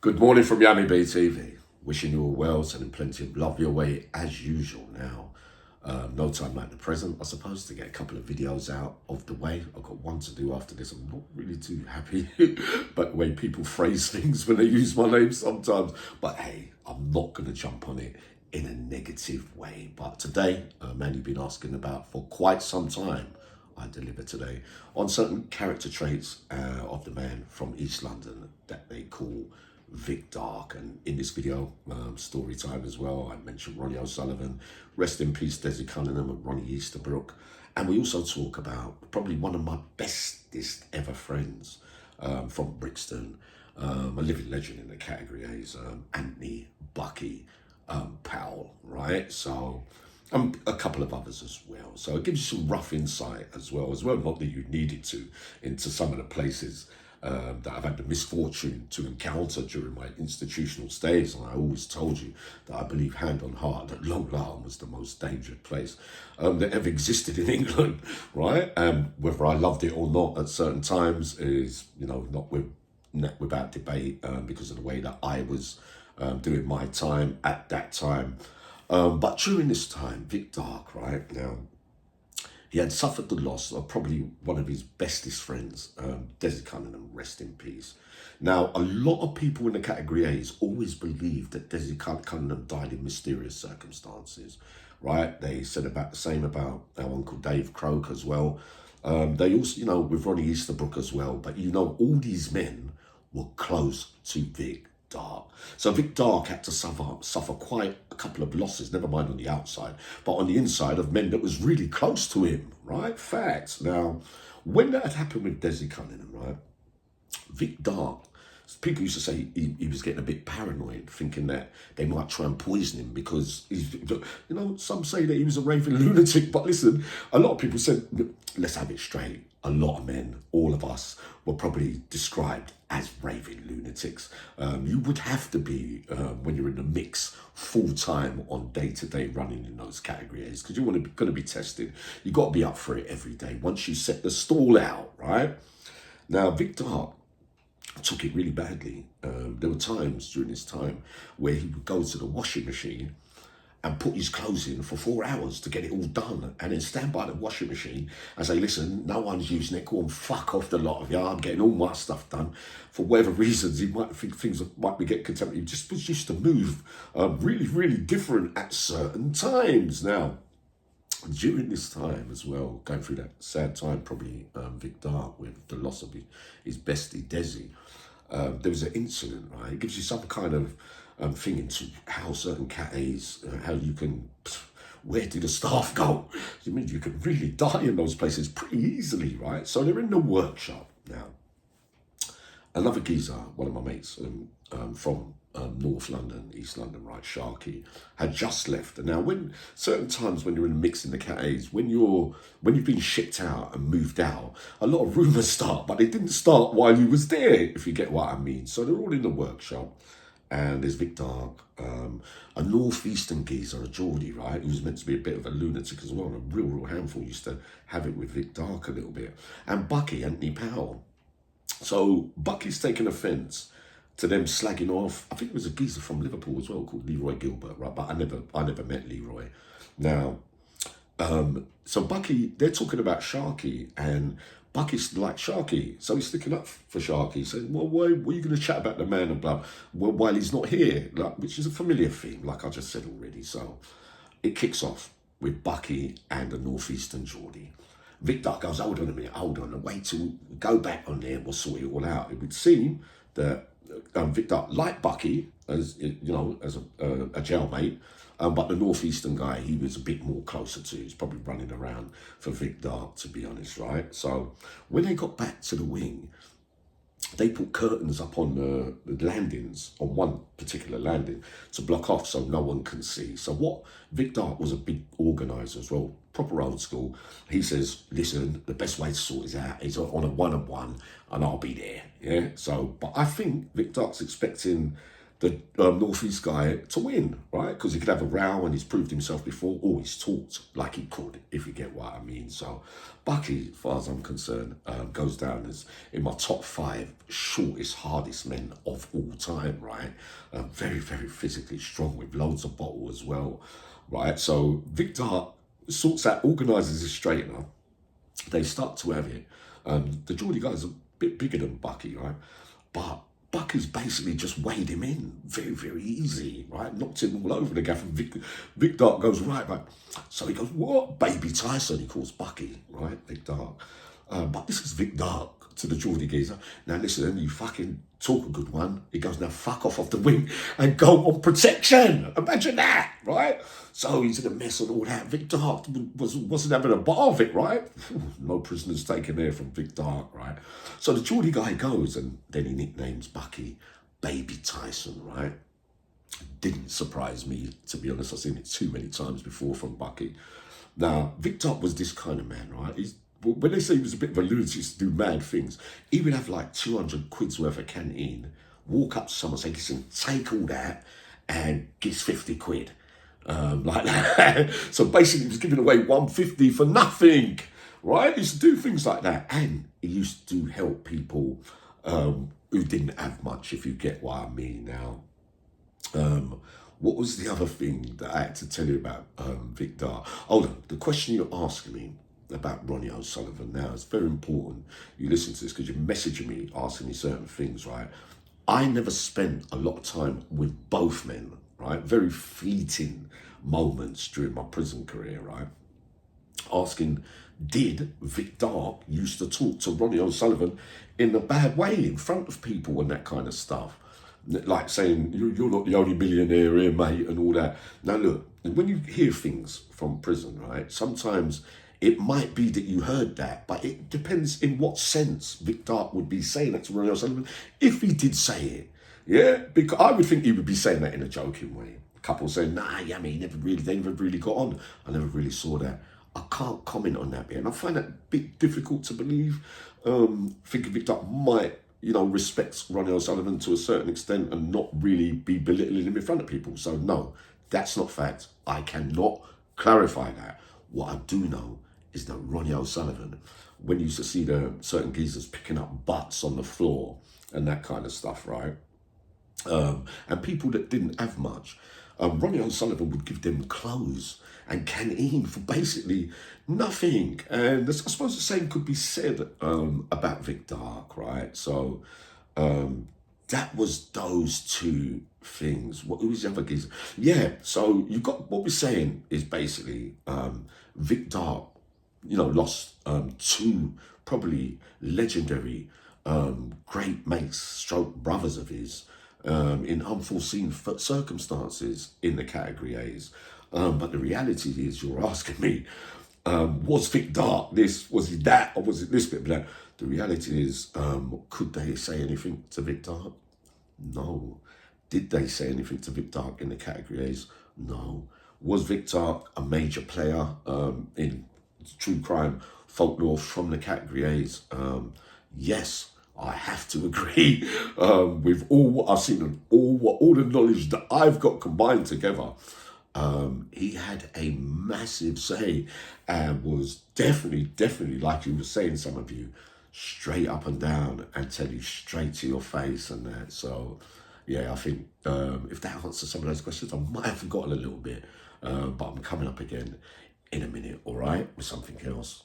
Good morning from Yummy BTV. Wishing you all well, sending plenty of love your way as usual now. No time like the present, I suppose, to get a couple of videos out of the way. I've got one to do after this. I'm not really too happy but the way people phrase things when they use my name sometimes. But hey, I'm not going to jump on it in a negative way. But today, a man you've been asking about for quite some time, I deliver today on certain character traits of the man from East London that they call Vic Dark. And in this video, story time as well, I mentioned Ronnie Osullivan, rest in peace Desi Cunningham and Ronnie Easterbrook. And we also talk about probably one of my bestest ever friends from Brixton, a living legend in the category A's, Anthony Bucky Powell, right? So a couple of others as well. So it gives you some rough insight as well, not that you needed to, into some of the places that I've had the misfortune to encounter during my institutional stays. And I always told you that I believe hand on heart that Long Larn was the most dangerous place that ever existed in England, right? Whether I loved it or not at certain times is, not without debate because of the way that I was doing my time at that time. But during this time, Vic Dark, right, now, he had suffered the loss of probably one of his bestest friends, Desi Cunningham, rest in peace. Now, a lot of people in the category A's always believed that Desi Cunningham died in mysterious circumstances, right? They said about the same about our Uncle Dave Croak as well. They also, with Ronnie Easterbrook as well. But, all these men were close to Vic Dark. So Vic Dark had to suffer quite a couple of losses, never mind on the outside, but on the inside of men that was really close to him, right? Facts. Now, when that had happened with Desi Cunningham, right, Vic Dark, people used to say he was getting a bit paranoid, thinking that they might try and poison him because he's, some say that he was a raving lunatic. But listen, a lot of people said, let's have it straight. A lot of men, all of us, were probably described as raving lunatics. You would have to be, when you're in the mix, full-time on day-to-day running in those categories, because you're going to be tested. You've got to be up for it every day once you set the stall out, right? Now, Vic Dark took it really badly. There were times during this time where he would go to the washing machine and put his clothes in for 4 hours to get it all done, and then stand by the washing machine and say, listen, no one's using it, go and fuck off the lot of you, I'm getting all my stuff done. For whatever reasons, he might think things might be getting contemporary. He just was used to move really, really different at certain times. Now, during this time as well, going through that sad time, probably Vic Dark, with the loss of his bestie Desi, there was an incident, right? It gives you some kind of thing into how certain cat A's, how you can, where do the staff go? You mean you can really die in those places pretty easily, right? So they're in the workshop now. Another geezer, one of my mates from North London, East London, right, Sharky, had just left. And now, when certain times when you're in the mix in the cat A's, when you've been shipped out and moved out, a lot of rumours start, but they didn't start while you was there, if you get what I mean. So they're all in the workshop. And there's Vic Dark, a northeastern geezer, a Geordie, right, who's meant to be a bit of a lunatic as well, and a real handful. Used to have it with Vic Dark a little bit. And Bucky, Anthony Powell. So Bucky's taken offence to them slagging off, I think it was a geezer from Liverpool as well called Leroy Gilbert, right? But I never met Leroy. Now, so Bucky, they're talking about Sharky, and Bucky's like, Sharky, so he's sticking up for Sharky, saying, well, why were you going to chat about the man and blah, well, while he's not here, like, which is a familiar theme, like I just said already. So it kicks off with Bucky and the northeastern Geordie. Vic Dark goes, hold on a minute, hold on, wait till we go back on there, we'll sort it all out. It would seem that Vic Dark, like Bucky, as as a jailmate, but the northeastern guy, he was a bit more closer to. He's probably running around for Vic Dark, to be honest, right? So when they got back to the wing, they put curtains up on the landings, on one particular landing, to block off so no one can see. So what, Vic Dark was a big organiser as well, proper old school. He says, listen, the best way to sort this out is on a one-on-one, and I'll be there, yeah? So, but I think Vic Dark's expecting the North East guy to win, right? Because he could have a row and he's proved himself before, or he's talked like he could, if you get what I mean. So Bucky, as far as I'm concerned, goes down as in my top 5 shortest, hardest men of all time, right? Very, very physically strong with loads of bottle as well, right? So Victor sorts out, organises his straightener. They start to have it. The Geordie guy's a bit bigger than Bucky, right? But Bucky's basically just weighed him in very, very easy, right? Knocked him all over the gaff, and Vic Dark goes, right back. So he goes, what? Baby Tyson, he calls Bucky, right? Vic Dark. But this is Vic Dark to the Geordie geezer. Now listen, you fucking talk a good one. He goes, now fuck off the wing and go on protection. Imagine that, right? So he's in a mess and all that. Vic Dark wasn't having a bar of it, right? No prisoners taken there from Vic Dark, right? So the Geordie guy goes and then he nicknames Bucky Baby Tyson, right? Didn't surprise me, to be honest. I've seen it too many times before from Bucky. Now, Vic Dark was this kind of man, right? When they say he was a bit of a lunatic to do mad things, he would have like 200 quid's worth of canteen, walk up to someone and say, listen, take all that and give 50 quid. Like that. So basically he was giving away 150 for nothing, right? He used to do things like that. And he used to help people who didn't have much, if you get what I mean now. What was the other thing that I had to tell you about Victor? Hold on, the question you're asking me about Ronnie Osullivan now is very important. You listen to this because you're messaging me, asking me certain things, right? I never spent a lot of time with both men, right? Very fleeting moments during my prison career, right? Asking, did Vic Dark used to talk to Ronnie Osullivan in a bad way in front of people and that kind of stuff? Like saying, you're not the only millionaire here, mate, and all that. Now look, when you hear things from prison, right, sometimes it might be that you heard that, but it depends in what sense Vic Dark would be saying that to Ronnie Osullivan, if he did say it. Yeah, because I would think he would be saying that in a joking way. A couple saying, nah, yeah, I mean, they never really got on. I never really saw that. I can't comment on that bit, and I find that a bit difficult to believe. Thinking Vic Dark might, respect Ronnie Osullivan to a certain extent and not really be belittling him in front of people. So no, that's not fact. I cannot clarify that. What I do know is that Ronnie Osullivan, when you used to see the certain geezers picking up butts on the floor and that kind of stuff, right? And people that didn't have much, Ronnie Osullivan would give them clothes and canteen for basically nothing. And I suppose the same could be said about Vic Dark, right? So that was those two things. Who was the other geezer? Yeah, so you got, what we're saying is basically Vic Dark, lost two probably legendary great mates stroke brothers of his in unforeseen circumstances in the category A's. But the reality is, you're asking me, was Vic Dark this, was he that, or was it this bit black? The reality is, could they say anything to Vic Dark? No. Did they say anything to Vic Dark in the category A's? No. Was Vic Dark a major player in true crime folklore from the category A's? Yes, I have to agree with all what I've seen and all the knowledge that I've got combined together. He had a massive say and was definitely, like you were saying, some of you, straight up and down and tell you straight to your face and that. So, yeah, I think if that answers some of those questions, I might have forgotten a little bit, but I'm coming up again in a minute, all right, with something else.